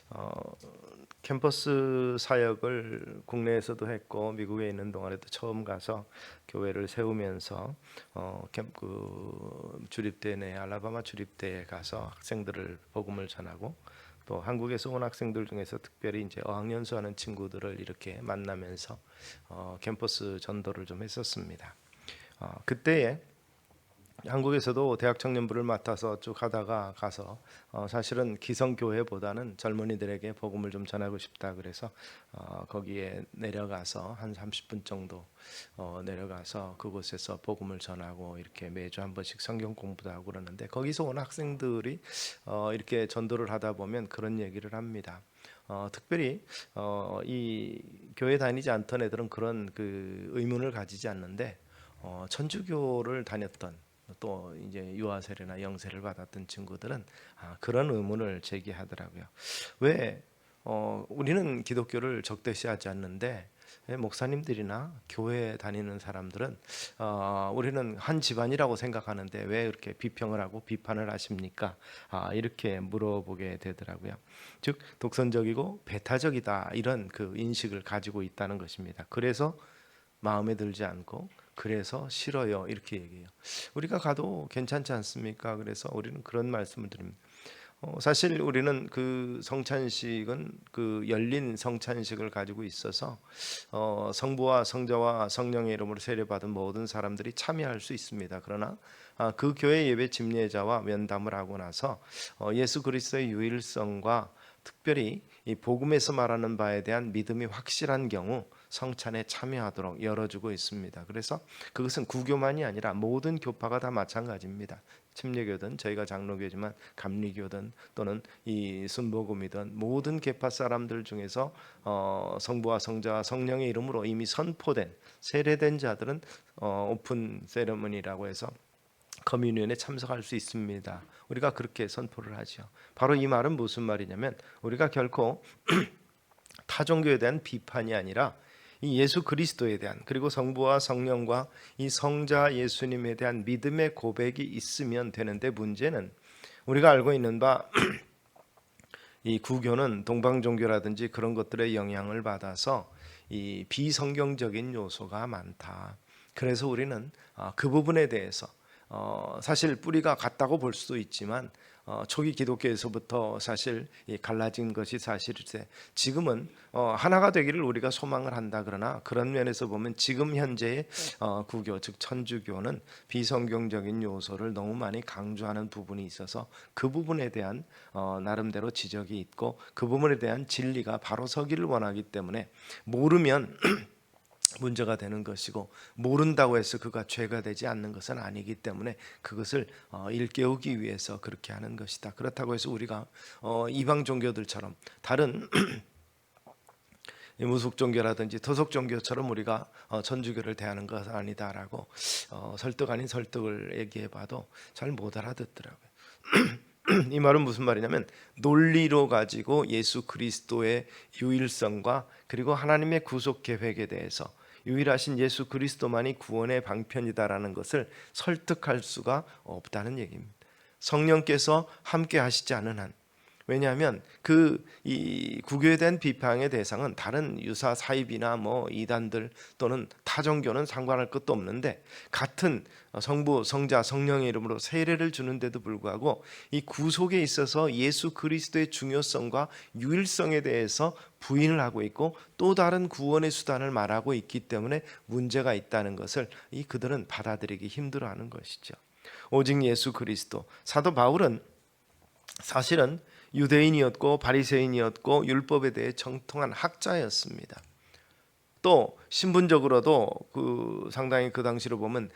어, 캠퍼스 사역을 국내에서도 했고 미국에 있는 동안에도 처음 가서 교회를 세우면서 주립대 내 알라바마 주립대에 가서 학생들을 복음을 전하고 또 한국에서 온 학생들 중에서 특별히 이제 어학연수 하는 친구들을 이렇게 만나면서 캠퍼스 전도를 좀 했었습니다. 그때에 한국에서도 대학 청년부를 맡아서 쭉 하다가 가서 사실은 기성교회보다는 젊은이들에게 복음을 좀 전하고 싶다 그래서 거기에 내려가서 한 30분 정도 내려가서 그곳에서 복음을 전하고 이렇게 매주 한 번씩 성경 공부도 하고 그러는데 거기서 온 학생들이 이렇게 전도를 하다 보면 그런 얘기를 합니다. 특별히 이 교회 다니지 않던 애들은 그런 그 의문을 가지지 않는데 천주교를 다녔던 또 이제 유아 세례나 영세를 받았던 친구들은 그런 의문을 제기하더라고요. 왜 우리는 기독교를 적대시하지 않는데 왜 목사님들이나 교회 다니는 사람들은 우리는 한 집안이라고 생각하는데 왜 이렇게 비평을 하고 비판을 하십니까? 이렇게 물어보게 되더라고요. 즉 독선적이고 배타적이다 이런 그 인식을 가지고 있다는 것입니다. 그래서 마음에 들지 않고 그래서 싫어요 이렇게 얘기해요. 우리가 가도 괜찮지 않습니까? 그래서 우리는 그런 말씀을 드립니다. 사실 우리는 그 성찬식은 그 열린 성찬식을 가지고 있어서 성부와 성자와 성령의 이름으로 세례받은 모든 사람들이 참여할 수 있습니다. 그러나 그 교회 예배 집례자와 면담을 하고 나서 예수 그리스도의 유일성과 특별히 이 복음에서 말하는 바에 대한 믿음이 확실한 경우 성찬에 참여하도록 열어주고 있습니다. 그래서 그것은 구교만이 아니라 모든 교파가 다 마찬가지입니다. 침례교든 저희가 장로교지만 감리교든 또는 이 순복음이든 모든 계파 사람들 중에서 성부와 성자와 성령의 이름으로 이미 선포된 세례된 자들은 오픈 세레머니라고 해서 커뮤니언에 참석할 수 있습니다. 우리가 그렇게 선포를 하죠. 바로 이 말은 무슨 말이냐면 우리가 결코 타 종교에 대한 비판이 아니라 이 예수 그리스도에 대한 그리고 성부와 성령과 이 성자 예수님에 대한 믿음의 고백이 있으면 되는데 문제는 우리가 알고 있는 바 이 구교는 동방 종교라든지 그런 것들의 영향을 받아서 이 비성경적인 요소가 많다. 그래서 우리는 그 부분에 대해서 사실 뿌리가 같다고 볼 수도 있지만 초기 기독교에서부터 사실 갈라진 것이 사실일세 지금은 하나가 되기를 우리가 소망을 한다. 그러나 그런 면에서 보면 지금 현재의 구교 즉 천주교는 비성경적인 요소를 너무 많이 강조하는 부분이 있어서 그 부분에 대한 나름대로 지적이 있고 그 부분에 대한 진리가 바로 서기를 원하기 때문에 모르면 문제가 되는 것이고 모른다고 해서 그가 죄가 되지 않는 것은 아니기 때문에 그것을 일깨우기 위해서 그렇게 하는 것이다. 그렇다고 해서 우리가 이방 종교들처럼 다른 무속 종교라든지 토속 종교처럼 우리가 천주교를 대하는 것은 아니다라고 설득 아닌 설득을 얘기해봐도 잘 못 알아듣더라고요. 이 말은 무슨 말이냐면 논리로 가지고 예수 그리스도의 유일성과 그리고 하나님의 구속 계획에 대해서 유일하신 예수 그리스도만이 구원의 방편이다라는 것을 설득할 수가 없다는 얘기입니다. 성령께서 함께 하시지 않은 한 왜냐하면 이 구교에 대한 비판의 대상은 다른 유사 사입이나 뭐 이단들 또는 타종교는 상관할 것도 없는데 같은 성부, 성자, 성령의 이름으로 세례를 주는데도 불구하고 이 구속에 있어서 예수 그리스도의 중요성과 유일성에 대해서 부인을 하고 있고 또 다른 구원의 수단을 말하고 있기 때문에 문제가 있다는 것을 그들은 받아들이기 힘들어하는 것이죠. 오직 예수 그리스도. 사도 바울은 사실은 유대인이었고 바리새인이었고 율법에 대해 정통한 학자였습니다. 또 신분적으로도 상당히 그 당시로 보면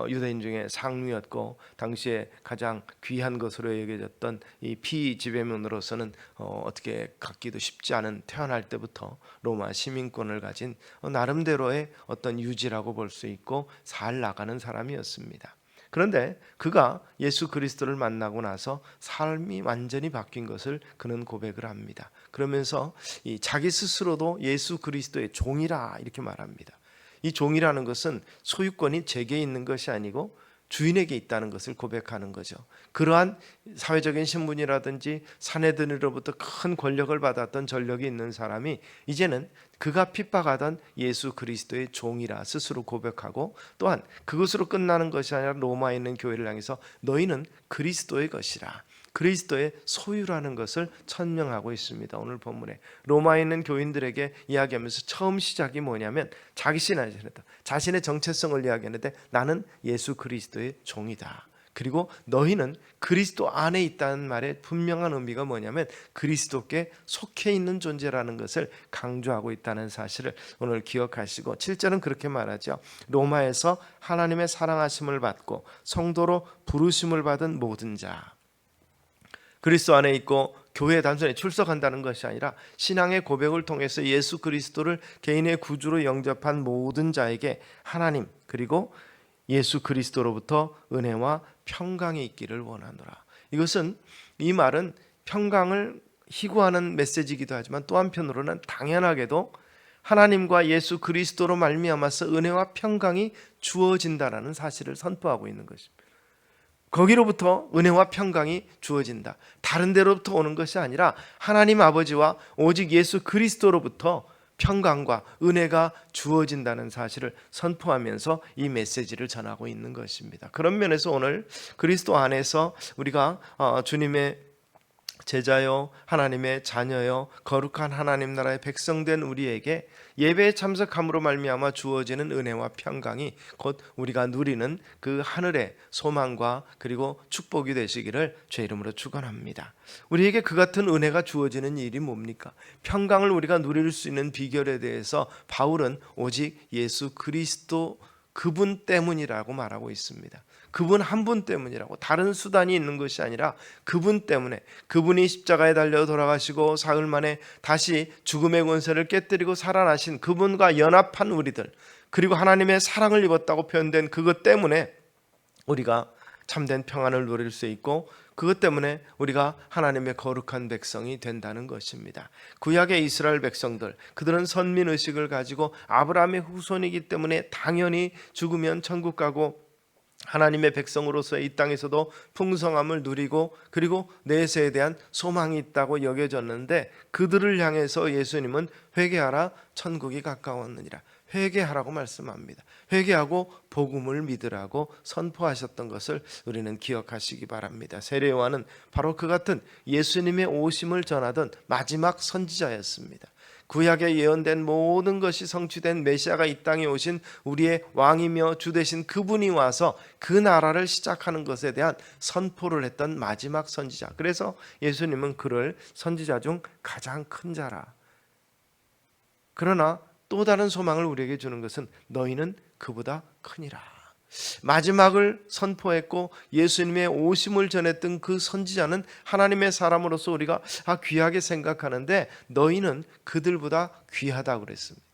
유대인 중에 상류였고 당시에 가장 귀한 것으로 여겨졌던 이 피지배면으로서는 어떻게 갖기도 쉽지 않은 태어날 때부터 로마 시민권을 가진 나름대로의 어떤 유지라고 볼 수 있고 잘 나가는 사람이었습니다. 그런데 그가 예수 그리스도를 만나고 나서 삶이 완전히 바뀐 것을 그는 고백을 합니다. 그러면서 자기 스스로도 예수 그리스도의 종이라 이렇게 말합니다. 이 종이라는 것은 소유권이 제게 있는 것이 아니고 주인에게 있다는 것을 고백하는 거죠. 그러한 사회적인 신분이라든지 사내들로부터 큰 권력을 받았던 전력이 있는 사람이 이제는 그가 핍박하던 예수 그리스도의 종이라 스스로 고백하고, 또한 그것으로 끝나는 것이 아니라 로마에 있는 교회를 향해서 너희는 그리스도의 것이라, 그리스도의 소유라는 것을 천명하고 있습니다. 오늘 본문에 로마에 있는 교인들에게 이야기하면서 처음 시작이 뭐냐면 자신의 정체성을 이야기하는데, 나는 예수 그리스도의 종이다. 그리고 너희는 그리스도 안에 있다는 말의 분명한 의미가 뭐냐면 그리스도께 속해 있는 존재라는 것을 강조하고 있다는 사실을 오늘 기억하시고, 7절은 그렇게 말하죠. 로마에서 하나님의 사랑하심을 받고 성도로 부르심을 받은 모든 자, 그리스도 안에 있고 교회에 단순히 출석한다는 것이 아니라 신앙의 고백을 통해서 예수 그리스도를 개인의 구주로 영접한 모든 자에게 하나님 그리고 예수 그리스도로부터 은혜와 평강이 있기를 원하노라. 이 말은 평강을 희구하는 메시지이기도 하지만 또 한편으로는 당연하게도 하나님과 예수 그리스도로 말미암아서 은혜와 평강이 주어진다라는 사실을 선포하고 있는 것입니다. 거기로부터 은혜와 평강이 주어진다. 다른 데로부터 오는 것이 아니라 하나님 아버지와 오직 예수 그리스도로부터 평강과 은혜가 주어진다는 사실을 선포하면서 이 메시지를 전하고 있는 것입니다. 그런 면에서 오늘 그리스도 안에서 우리가 주님의 제자요, 하나님의 자녀요, 거룩한 하나님 나라의 백성된 우리에게 예배에 참석함으로 말미암아 주어지는 은혜와 평강이 곧 우리가 누리는 그 하늘의 소망과 그리고 축복이 되시기를 주의 이름으로 축원합니다. 우리에게 그 같은 은혜가 주어지는 일이 뭡니까? 평강을 우리가 누릴 수 있는 비결에 대해서 바울은 오직 예수 그리스도 그분 때문이라고 말하고 있습니다. 그분 한 분 때문이라고, 다른 수단이 있는 것이 아니라 그분 때문에, 그분이 십자가에 달려 돌아가시고 사흘 만에 다시 죽음의 권세를 깨뜨리고 살아나신 그분과 연합한 우리들, 그리고 하나님의 사랑을 입었다고 표현된 그것 때문에 우리가 참된 평안을 누릴 수 있고, 그것 때문에 우리가 하나님의 거룩한 백성이 된다는 것입니다. 구약의 이스라엘 백성들, 그들은 선민의식을 가지고 아브라함의 후손이기 때문에 당연히 죽으면 천국 가고 하나님의 백성으로서 이 땅에서도 풍성함을 누리고 그리고 내세에 대한 소망이 있다고 여겨졌는데, 그들을 향해서 예수님은 회개하라, 천국이 가까웠느니라, 회개하라고 말씀합니다. 회개하고 복음을 믿으라고 선포하셨던 것을 우리는 기억하시기 바랍니다. 세례 요한은 바로 그 같은 예수님의 오심을 전하던 마지막 선지자였습니다. 구약에 예언된 모든 것이 성취된 메시아가 이 땅에 오신 우리의 왕이며 주 되신 그분이 와서 그 나라를 시작하는 것에 대한 선포를 했던 마지막 선지자. 그래서 예수님은 그를 선지자 중 가장 큰 자라. 그러나 또 다른 소망을 우리에게 주는 것은 너희는 그보다 크니라. 마지막을 선포했고 예수님의 오심을 전했던 그 선지자는 하나님의 사람으로서 우리가 귀하게 생각하는데, 너희는 그들보다 귀하다고 그랬습니다.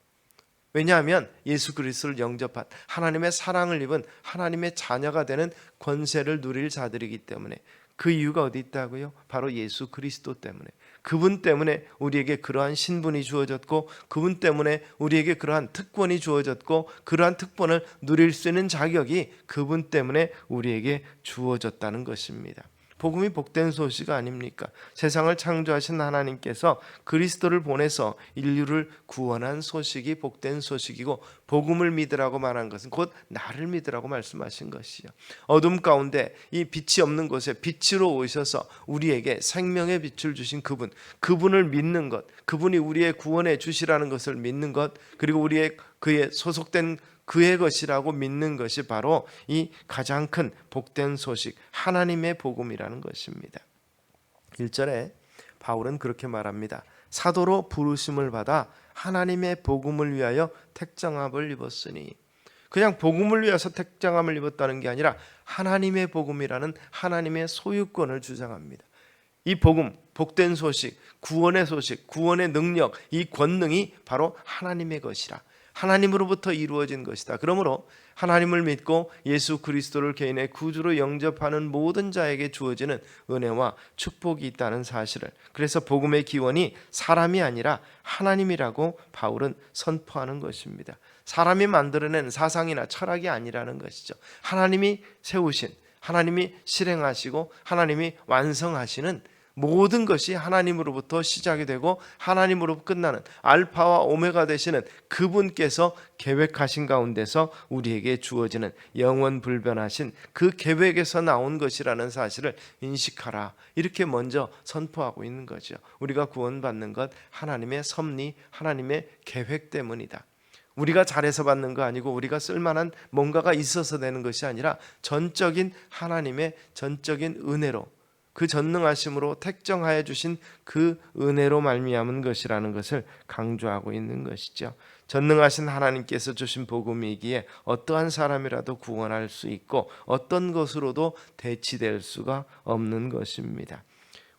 왜냐하면 예수 그리스도를 영접한, 하나님의 사랑을 입은 하나님의 자녀가 되는 권세를 누릴 자들이기 때문에. 그 이유가 어디 있다고요? 바로 예수 그리스도 때문에. 그분 때문에 우리에게 그러한 신분이 주어졌고, 그분 때문에 우리에게 그러한 특권이 주어졌고, 그러한 특권을 누릴 수 있는 자격이 그분 때문에 우리에게 주어졌다는 것입니다. 복음이 복된 소식 아닙니까? 세상을 창조하신 하나님께서 그리스도를 보내서 인류를 구원한 소식이 복된 소식이고, 복음을 믿으라고 말한 것은 곧 나를 믿으라고 말씀하신 것이요, 어둠 가운데 이 빛이 없는 곳에 빛으로 오셔서 우리에게 생명의 빛을 주신 그분을 믿는 것, 그분이 우리의 구원의 주시라는 것을 믿는 것, 그리고 그의 소속된 그의 것이라고 믿는 것이 바로 이 가장 큰 복된 소식, 하나님의 복음이라는 것입니다. 1절에 바울은 그렇게 말합니다. 사도로 부르심을 받아 하나님의 복음을 위하여 택정함을 입었으니. 그냥 복음을 위해서 택정함을 입었다는 게 아니라 하나님의 복음이라는 하나님의 소유권을 주장합니다. 이 복음, 복된 소식, 구원의 소식, 구원의 능력, 이 권능이 바로 하나님의 것이라, 하나님으로부터 이루어진 것이다. 그러므로 하나님을 믿고 예수 그리스도를 개인의 구주로 영접하는 모든 자에게 주어지는 은혜와 축복이 있다는 사실을, 그래서 복음의 기원이 사람이 아니라 하나님이라고 바울은 선포하는 것입니다. 사람이 만들어낸 사상이나 철학이 아니라는 것이죠. 하나님이 세우신, 하나님이 실행하시고 하나님이 완성하시는 모든 것이 하나님으로부터 시작이 되고 하나님으로 끝나는 알파와 오메가 되시는 그분께서 계획하신 가운데서 우리에게 주어지는 영원 불변하신 그 계획에서 나온 것이라는 사실을 인식하라. 이렇게 먼저 선포하고 있는 거죠. 우리가 구원받는 것 하나님의 섭리, 하나님의 계획 때문이다. 우리가 잘해서 받는 거 아니고 우리가 쓸만한 뭔가가 있어서 되는 것이 아니라 전적인 하나님의 전적인 은혜로, 그 전능하심으로 택정하여 주신 그 은혜로 말미암은 것이라는 것을 강조하고 있는 것이죠. 전능하신 하나님께서 주신 복음이기에 어떠한 사람이라도 구원할 수 있고 어떤 것으로도 대치될 수가 없는 것입니다.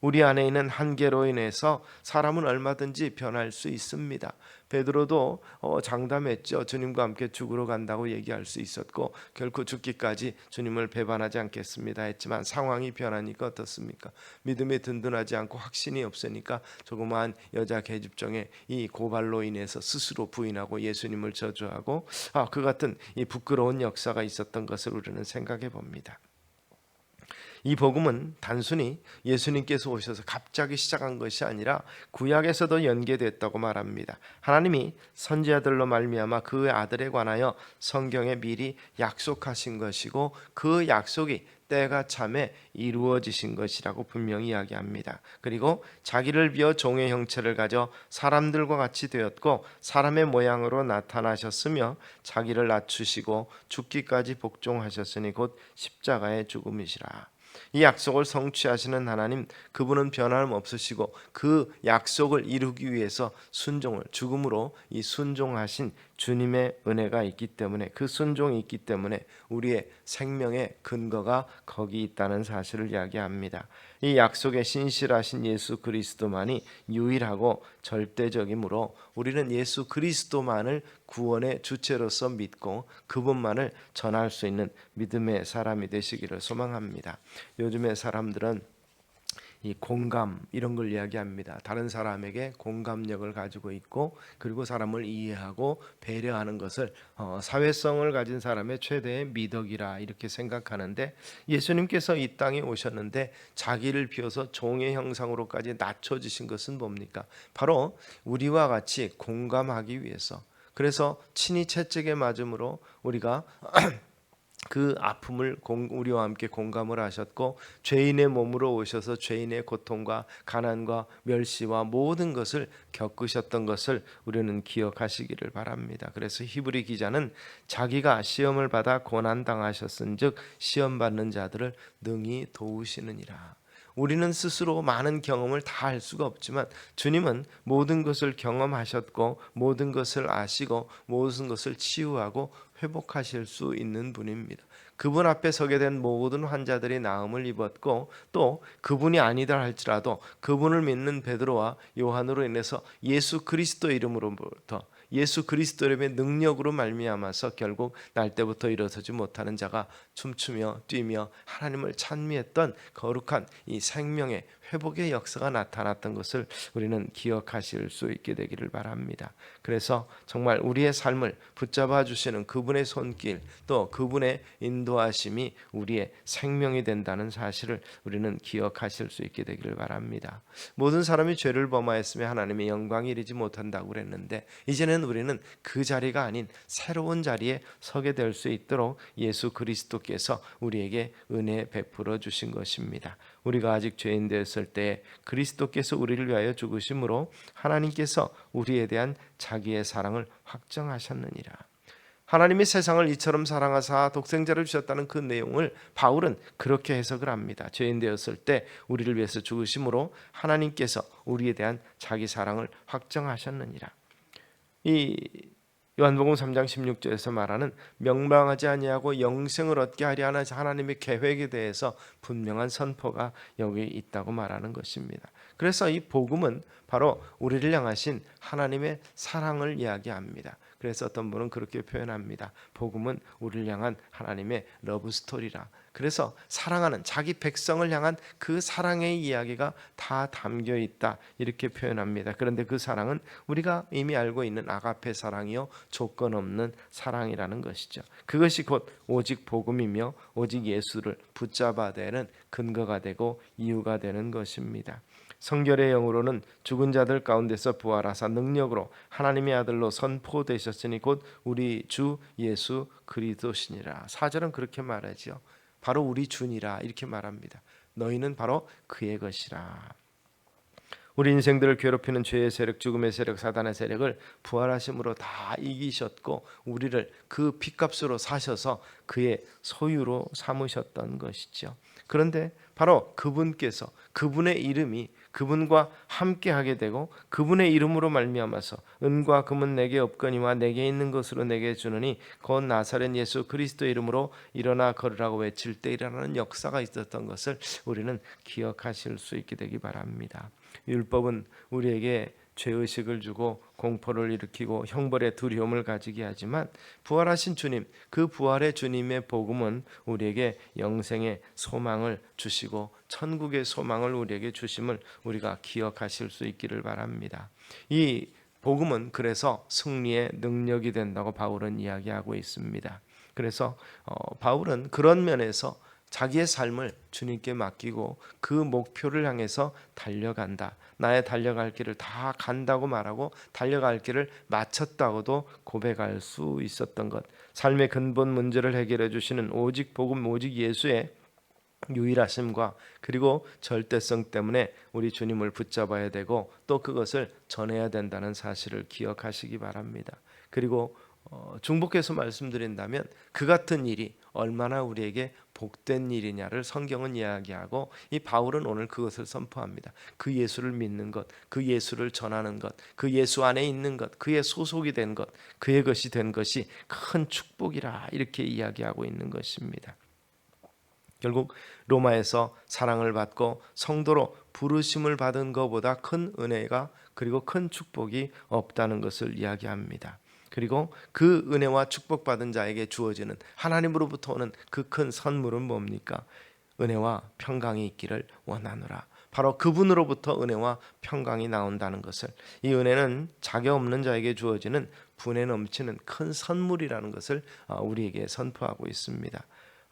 우리 안에 있는 한계로 인해서 사람은 얼마든지 변할 수 있습니다. 베드로도 장담했죠. 주님과 함께 죽으러 간다고 얘기할 수 있었고 결코 죽기까지 주님을 배반하지 않겠습니다 했지만 상황이 변하니까 어떻습니까? 믿음이 든든하지 않고 확신이 없으니까 조그마한 여자 계집종의 이 고발로 인해서 스스로 부인하고 예수님을 저주하고 그 같은 이 부끄러운 역사가 있었던 것을 우리는 생각해 봅니다. 이 복음은 단순히 예수님께서 오셔서 갑자기 시작한 것이 아니라 구약에서도 연계됐다고 말합니다. 하나님이 선지자들로 말미암아 그 아들에 관하여 성경에 미리 약속하신 것이고 그 약속이 때가 참에 이루어지신 것이라고 분명히 이야기합니다. 그리고 자기를 비어 종의 형체를 가져 사람들과 같이 되었고 사람의 모양으로 나타나셨으며 자기를 낮추시고 죽기까지 복종하셨으니 곧 십자가의 죽음이시라. 이 약속을 성취하시는 하나님, 그분은 변함없으시고 그 약속을 이루기 위해서 순종을, 죽음으로 이 순종하신 주님의 은혜가 있기 때문에, 그 순종이 있기 때문에 우리의 생명의 근거가 거기 있다는 사실을 이야기합니다. 이 약속에 신실하신 예수 그리스도만이 유일하고 절대적이므로 우리는 예수 그리스도만을 구원의 주체로서 믿고 그분만을 전할 수 있는 믿음의 사람이 되시기를 소망합니다. 요즘의 사람들은 이 공감 이런 걸 이야기합니다. 다른 사람에게 공감력을 가지고 있고 그리고 사람을 이해하고 배려하는 것을 사회성을 가진 사람의 최대의 미덕이라 이렇게 생각하는데, 예수님께서 이 땅에 오셨는데 자기를 비워서 종의 형상으로까지 낮춰지신 것은 뭡니까? 바로 우리와 같이 공감하기 위해서. 그래서 친히 채찍에 맞음으로 우리가 그 아픔을 우리와 함께 공감을 하셨고 죄인의 몸으로 오셔서 죄인의 고통과 가난과 멸시와 모든 것을 겪으셨던 것을 우리는 기억하시기를 바랍니다. 그래서 히브리 기자는 자기가 시험을 받아 고난당하셨은즉 시험 받는 자들을 능히 도우시느니라. 우리는 스스로 많은 경험을 다 할 수가 없지만 주님은 모든 것을 경험하셨고 모든 것을 아시고 모든 것을 치유하고 회복하실 수 있는 분입니다. 그분 앞에 서게 된 모든 환자들이 나음을 입었고 또 그분이 아니다 할지라도 그분을 믿는 베드로와 요한으로 인해서 예수 그리스도 이름으로부터 예수 그리스도의 능력으로 말미암아서 결국 날 때부터 일어서지 못하는 자가 춤추며 뛰며 하나님을 찬미했던 거룩한 이 생명의 회복의 역사가 나타났던 것을 우리는 기억하실 수 있게 되기를 바랍니다. 그래서 정말 우리의 삶을 붙잡아 주시는 그분의 손길 또 그분의 인도하심이 우리의 생명이 된다는 사실을 우리는 기억하실 수 있게 되기를 바랍니다. 모든 사람이 죄를 범하였으며 하나님의 영광이 이르지 못한다고 그랬는데 이제는 우리는 그 자리가 아닌 새로운 자리에 서게 될 수 있도록 예수 그리스도께서 우리에게 은혜 베풀어 주신 것입니다. 우리가 아직 죄인 되었을 때 그리스도께서 우리를 위하여 죽으심으로 하나님께서 우리에 대한 자기의 사랑을 확정하셨느니라. 하나님이 세상을 이처럼 사랑하사 독생자를 주셨다는 그 내용을 바울은 그렇게 해석을 합니다. 죄인 되었을 때 우리를 위해서 죽으심으로 하나님께서 우리에 대한 자기 사랑을 확정하셨느니라. 이 요한복음 3장 16절에서 말하는 명망하지 아니하고 영생을 얻게 하려 하는 하나님의 계획에 대해서 분명한 선포가 여기 있다고 말하는 것입니다. 그래서 이 복음은 바로 우리를 향하신 하나님의 사랑을 이야기합니다. 그래서 어떤 분은 그렇게 표현합니다. 복음은 우리를 향한 하나님의 러브 스토리라. 그래서 사랑하는 자기 백성을 향한 그 사랑의 이야기가 다 담겨 있다, 이렇게 표현합니다. 그런데 그 사랑은 우리가 이미 알고 있는 아가페 사랑이요, 조건 없는 사랑이라는 것이죠. 그것이 곧 오직 복음이며 오직 예수를 붙잡아야 되는 근거가 되고 이유가 되는 것입니다. 성결의 영으로는 죽은 자들 가운데서 부활하사 능력으로 하나님의 아들로 선포되셨으니 곧 우리 주 예수 그리스도시니라. 4절은 그렇게 말하죠. 바로 우리 주니라, 이렇게 말합니다. 너희는 바로 그의 것이라. 우리 인생들을 괴롭히는 죄의 세력, 죽음의 세력, 사단의 세력을 부활하심으로 다 이기셨고 우리를 그 핏값으로 사셔서 그의 소유로 삼으셨던 것이죠. 그런데 바로 그분께서, 그분의 이름이 그분과 함께하게 되고 그분의 이름으로 말미암아서 은과 금은 내게 없거니와 내게 있는 것으로 내게 주느니 곧 나사렛 예수 그리스도의 이름으로 일어나 걸으라고 외칠 때 일어나는 역사가 있었던 것을 우리는 기억하실 수 있게 되기 바랍니다. 율법은 우리에게 죄의식을 주고 공포를 일으키고 형벌의 두려움을 가지게 하지만 부활하신 주님, 그 부활의 주님의 복음은 우리에게 영생의 소망을 주시고 천국의 소망을 우리에게 주심을 우리가 기억하실 수 있기를 바랍니다. 이 복음은 그래서 승리의 능력이 된다고 바울은 이야기하고 있습니다. 그래서 바울은 그런 면에서 자기의 삶을 주님께 맡기고 그 목표를 향해서 달려간다. 나의 달려갈 길을 다 간다고 말하고 달려갈 길을 마쳤다고도 고백할 수 있었던 것. 삶의 근본 문제를 해결해 주시는 오직 복음, 오직 예수의 유일하심과 그리고 절대성 때문에 우리 주님을 붙잡아야 되고 또 그것을 전해야 된다는 사실을 기억하시기 바랍니다. 그리고 중복해서 말씀드린다면 그 같은 일이 얼마나 우리에게 복된 일이냐를 성경은 이야기하고 이 바울은 오늘 그것을 선포합니다. 그 예수를 믿는 것, 그 예수를 전하는 것, 그 예수 안에 있는 것, 그의 소속이 된 것, 그의 것이 된 것이 큰 축복이라, 이렇게 이야기하고 있는 것입니다. 결국 로마에서 사랑을 받고 성도로 부르심을 받은 것보다 큰 은혜가 그리고 큰 축복이 없다는 것을 이야기합니다. 그리고 그 은혜와 축복받은 자에게 주어지는 하나님으로부터 오는 그 큰 선물은 뭡니까? 은혜와 평강이 있기를 원하노라. 바로 그분으로부터 은혜와 평강이 나온다는 것을, 이 은혜는 자격 없는 자에게 주어지는 분에 넘치는 큰 선물이라는 것을 우리에게 선포하고 있습니다.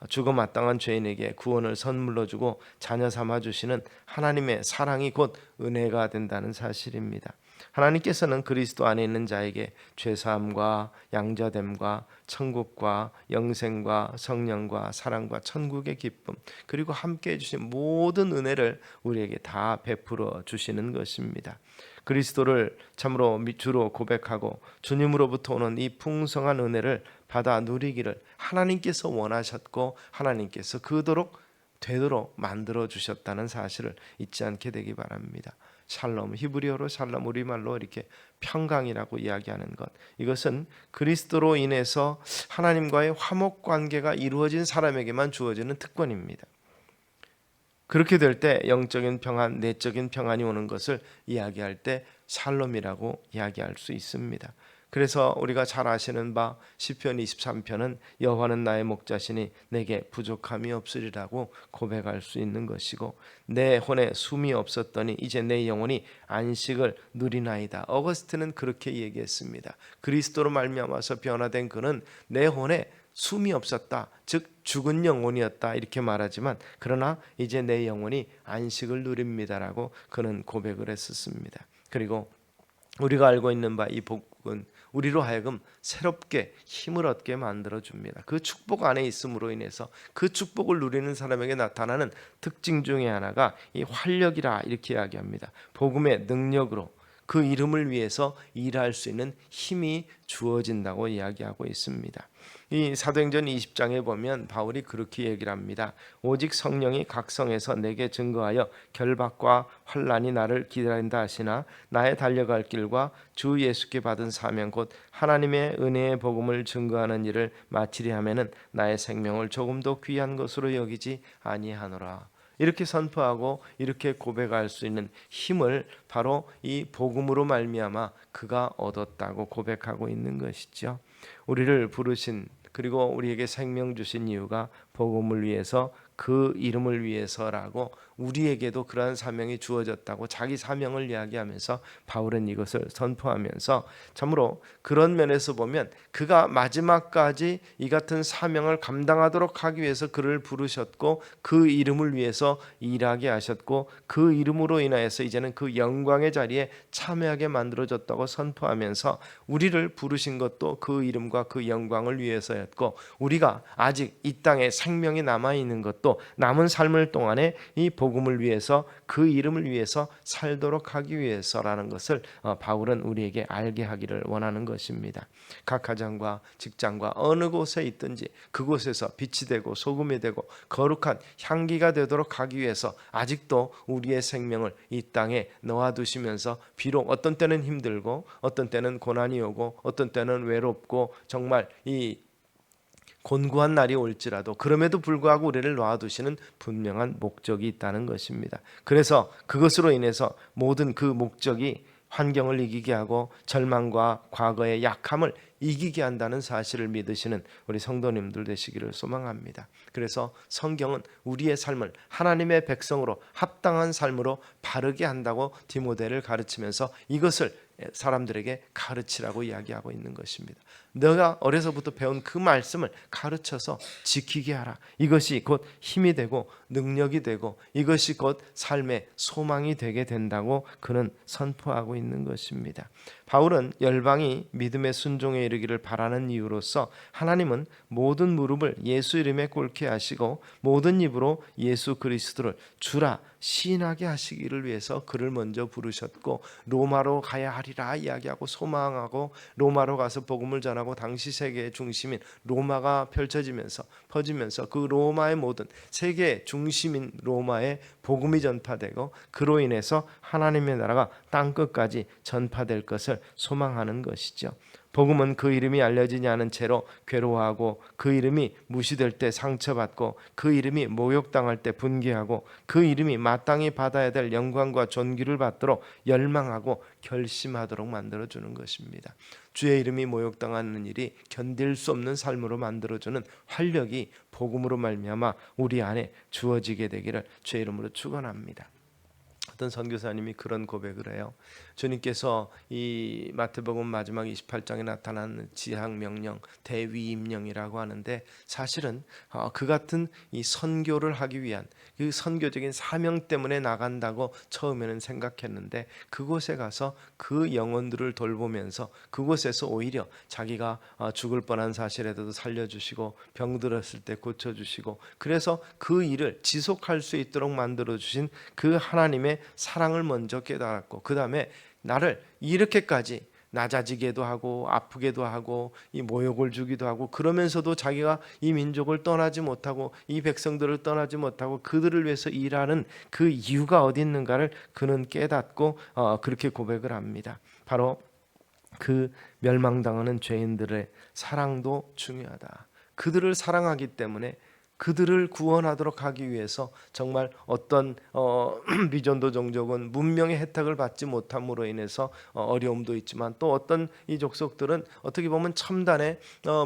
죽어 마땅한 죄인에게 구원을 선물로 주고 자녀 삼아 주시는 하나님의 사랑이 곧 은혜가 된다는 사실입니다. 하나님께서는 그리스도 안에 있는 자에게 죄사함과 양자됨과 천국과 영생과 성령과 사랑과 천국의 기쁨 그리고 함께해 주신 모든 은혜를 우리에게 다 베풀어 주시는 것입니다. 그리스도를 참으로 주로 고백하고 주님으로부터 오는 이 풍성한 은혜를 받아 누리기를 하나님께서 원하셨고 하나님께서 그토록 되도록 만들어 주셨다는 사실을 잊지 않게 되기 바랍니다. 샬롬, 히브리어로 샬롬, 우리말로 이렇게 평강이라고 이야기하는 것, 이것은 그리스도로 인해서 하나님과의 화목 관계가 이루어진 사람에게만 주어지는 특권입니다. 그렇게 될 때 영적인 평안, 내적인 평안이 오는 것을 이야기할 때 샬롬이라고 이야기할 수 있습니다. 그래서 우리가 잘 아시는 바 시편 23편은 여호와는 나의 목자시니 내게 부족함이 없으리라고 고백할 수 있는 것이고, 내 혼에 숨이 없었더니 이제 내 영혼이 안식을 누리나이다. 어거스틴은 그렇게 얘기했습니다. 그리스도로 말미암아서 변화된 그는 내 혼에 숨이 없었다, 즉 죽은 영혼이었다, 이렇게 말하지만 그러나 이제 내 영혼이 안식을 누립니다라고 그는 고백을 했었습니다. 그리고 우리가 알고 있는 바 이 복은 우리로 하여금 새롭게 힘을 얻게 만들어줍니다. 그 축복 안에 있음으로 인해서 그 축복을 누리는 사람에게 나타나는 특징 중에 하나가 이 활력이라, 이렇게 이야기합니다. 복음의 능력으로 그 이름을 위해서 일할 수 있는 힘이 주어진다고 이야기하고 있습니다. 이 사도행전 20장에 보면 바울이 그렇게 얘기를 합니다. 오직 성령이 각성해서 내게 증거하여 결박과 환난이 나를 기다린다 하시나 나의 달려갈 길과 주 예수께 받은 사명 곧 하나님의 은혜의 복음을 증거하는 일을 마치리 하면은 나의 생명을 조금도 귀한 것으로 여기지 아니하노라. 이렇게 선포하고 이렇게 고백할 수 있는 힘을 바로 이 복음으로 말미암아 그가 얻었다고 고백하고 있는 것이죠. 우리를 부르신 그리고 우리에게 생명 주신 이유가 복음을 위해서 그 이름을 위해서라고 우리에게도 그러한 사명이 주어졌다고 자기 사명을 이야기하면서 바울은 이것을 선포하면서 참으로 그런 면에서 보면 그가 마지막까지 이 같은 사명을 감당하도록 하기 위해서 그를 부르셨고 그 이름을 위해서 일하게 하셨고 그 이름으로 인하여서 이제는 그 영광의 자리에 참여하게 만들어졌다고 선포하면서 우리를 부르신 것도 그 이름과 그 영광을 위해서였고 우리가 아직 이 땅에 생명이 남아있는 것도 남은 삶을 동안에 이 복음을 위해서 그 이름을 위해서 살도록 하기 위해서라는 것을 바울은 우리에게 알게 하기를 원하는 것입니다. 각 가정과 직장과 어느 곳에 있든지 그곳에서 빛이 되고 소금이 되고 거룩한 향기가 되도록 하기 위해서 아직도 우리의 생명을 이 땅에 놓아두시면서 비록 어떤 때는 힘들고 어떤 때는 고난이 오고 어떤 때는 외롭고 정말 이 곤고한 날이 올지라도 그럼에도 불구하고 우리를 놔두시는 분명한 목적이 있다는 것입니다. 그래서 그것으로 인해서 모든 그 목적이 환경을 이기게 하고 절망과 과거의 약함을 이기게 한다는 사실을 믿으시는 우리 성도님들 되시기를 소망합니다. 그래서 성경은 우리의 삶을 하나님의 백성으로 합당한 삶으로 바르게 한다고 디모데를 가르치면서 이것을 사람들에게 가르치라고 이야기하고 있는 것입니다. 너가 어려서부터 배운 그 말씀을 가르쳐서 지키게 하라. 이것이 곧 힘이 되고 능력이 되고 이것이 곧 삶의 소망이 되게 된다고 그는 선포하고 있는 것입니다. 바울은 열방이 믿음의 순종에 이르기를 바라는 이유로서 하나님은 모든 무릎을 예수 이름에 꿇게 하시고 모든 입으로 예수 그리스도를 주라 시인하게 하시기를 위해서 그를 먼저 부르셨고 로마로 가야 하리라 이야기하고 소망하고 로마로 가서 복음을 전하고 당시 세계의 중심인 로마가 펼쳐지면서 퍼지면서 그 로마의 모든 세계의 중심인 로마에 복음이 전파되고 그로 인해서 하나님의 나라가 땅끝까지 전파될 것을 소망하는 것이죠. 복음은 그 이름이 알려지지 않은 채로 괴로워하고 그 이름이 무시될 때 상처받고 그 이름이 모욕당할 때 분개하고 그 이름이 마땅히 받아야 될 영광과 존귀를 받도록 열망하고 결심하도록 만들어주는 것입니다. 주의 이름이 모욕당하는 일이 견딜 수 없는 삶으로 만들어주는 활력이 복음으로 말미암아 우리 안에 주어지게 되기를 주의 이름으로 축원합니다. 어떤 선교사님이 그런 고백을 해요. 주님께서 이 마태복음 마지막 28장에 나타나는 지향명령, 대위임령이라고 하는데 사실은 그 같은 이 선교를 하기 위한 그 선교적인 사명 때문에 나간다고 처음에는 생각했는데 그곳에 가서 그 영혼들을 돌보면서 그곳에서 오히려 자기가 죽을 뻔한 사실에도 살려주시고 병들었을 때 고쳐주시고 그래서 그 일을 지속할 수 있도록 만들어주신 그 하나님의 사랑을 먼저 깨달았고 그 다음에 나를 이렇게까지 낮아지게도 하고 아프게도 하고 이 모욕을 주기도 하고 그러면서도 자기가 이 민족을 떠나지 못하고 이 백성들을 떠나지 못하고 그들을 위해서 일하는 그 이유가 어디 있는가를 그는 깨닫고 그렇게 고백을 합니다. 바로 그 멸망당하는 죄인들의 사랑도 중요하다. 그들을 사랑하기 때문에 그들을 구원하도록 하기 위해서 정말 어떤 미전도 종족은 문명의 혜택을 받지 못함으로 인해서 어려움도 있지만 또 어떤 이 족속들은 어떻게 보면 첨단의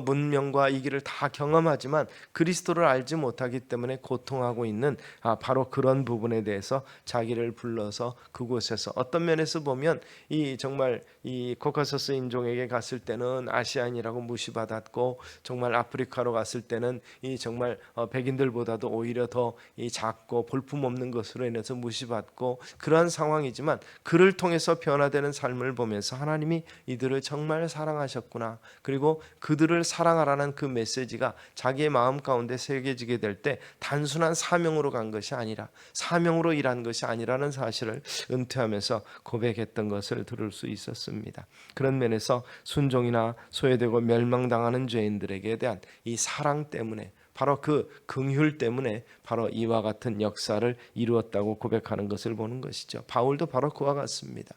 문명과 이 길을 다 경험하지만 그리스도를 알지 못하기 때문에 고통하고 있는 바로 그런 부분에 대해서 자기를 불러서 그곳에서 어떤 면에서 보면 이 정말 이 코카소스 인종에게 갔을 때는 아시안이라고 무시받았고 정말 아프리카로 갔을 때는 이 정말 백인들보다도 오히려 더 작고 볼품없는 것으로 인해서 무시받고 그러한 상황이지만 그를 통해서 변화되는 삶을 보면서 하나님이 이들을 정말 사랑하셨구나. 그리고 그들을 사랑하라는 그 메시지가 자기의 마음 가운데 새겨지게 될 때 단순한 사명으로 간 것이 아니라 사명으로 일한 것이 아니라는 사실을 은퇴하면서 고백했던 것을 들을 수 있었습니다. 그런 면에서 순종이나 소외되고 멸망당하는 죄인들에게 대한 이 사랑 때문에 바로 그 긍휼 때문에 바로 이와 같은 역사를 이루었다고 고백하는 것을 보는 것이죠. 바울도 바로 그와 같습니다.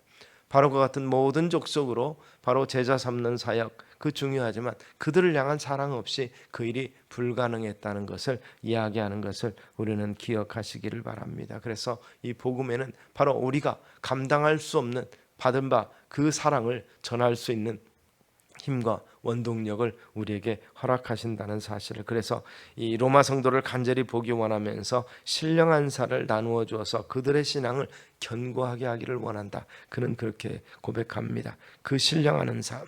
바로 그 같은 모든 족속으로 바로 제자 삼는 사역, 그 중요하지만 그들을 향한 사랑 없이 그 일이 불가능했다는 것을 이야기하는 것을 우리는 기억하시기를 바랍니다. 그래서 이 복음에는 바로 우리가 감당할 수 없는 받은 바 그 사랑을 전할 수 있는 힘과 원동력을 우리에게 허락하신다는 사실을, 그래서 이 로마 성도를 간절히 보기 원하면서 신령한 사를 나누어 주어서 그들의 신앙을 견고하게 하기를 원한다. 그는 그렇게 고백합니다. 그 신령한 사,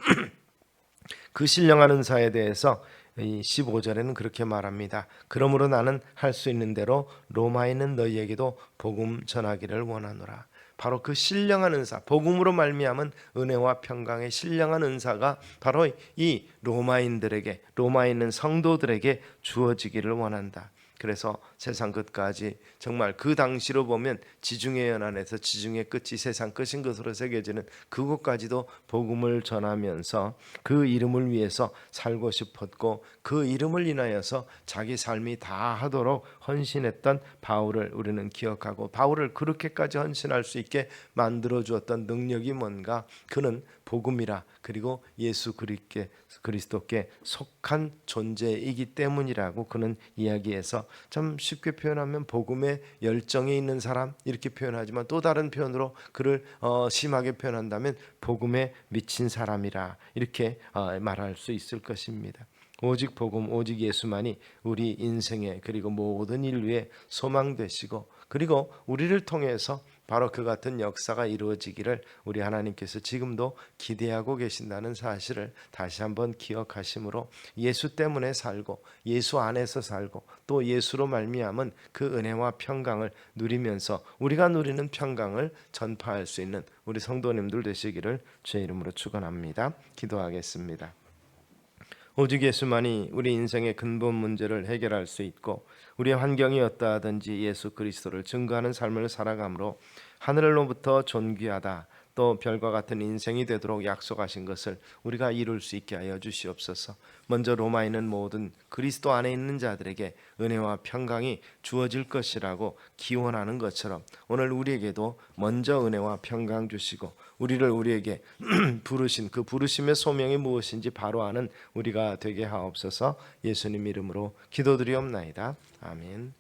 그 신령한 사에 대해서 이 15절에는 그렇게 말합니다. 그러므로 나는 할 수 있는 대로 로마에 있는 너희에게도 복음 전하기를 원하노라. 바로 그 신령한 은사, 복음으로 말미암은 은혜와 평강의 신령한 은사가 바로 이 로마인들에게, 로마에 있는 성도들에게 주어지기를 원한다. 그래서 세상 끝까지 정말 그 당시로 보면 지중해 연안에서 지중해 끝이 세상 끝인 것으로 새겨지는 그곳까지도 복음을 전하면서 그 이름을 위해서 살고 싶었고, 그 이름을 인하여서 자기 삶이 다하도록 헌신했던 바울을 우리는 기억하고, 바울을 그렇게까지 헌신할 수 있게 만들어 주었던 능력이 뭔가? 그는 복음이라, 그리고 예수 그리스도께 속한 존재이기 때문이라고 그는 이야기해서, 참 쉽게 표현하면 복음의 열정이 있는 사람 이렇게 표현하지만, 또 다른 표현으로 그를 심하게 표현한다면 복음에 미친 사람이라 이렇게 말할 수 있을 것입니다. 오직 복음, 오직 예수만이 우리 인생의 그리고 모든 인류의 소망 되시고, 그리고 우리를 통해서 바로 그 같은 역사가 이루어지기를 우리 하나님께서 지금도 기대하고 계신다는 사실을 다시 한번 기억하심으로, 예수 때문에 살고 예수 안에서 살고 또 예수로 말미암은 그 은혜와 평강을 누리면서 우리가 누리는 평강을 전파할 수 있는 우리 성도님들 되시기를 주의 이름으로 축원합니다. 기도하겠습니다. 오직 예수만이 우리 인생의 근본 문제를 해결할 수 있고, 우리의 환경이 어떠하든지 예수 그리스도를 증거하는 삶을 살아감으로 하늘로부터 존귀하다 또 별과 같은 인생이 되도록 약속하신 것을 우리가 이룰 수 있게 하여 주시옵소서. 먼저 로마에 있는 모든 그리스도 안에 있는 자들에게 은혜와 평강이 주어질 것이라고 기원하는 것처럼, 오늘 우리에게도 먼저 은혜와 평강 주시고 우리에게 부르신 그 부르심의 소명이 무엇인지 바로 아는 우리가 되게 하옵소서. 예수님 이름으로 기도드리옵나이다. 아멘.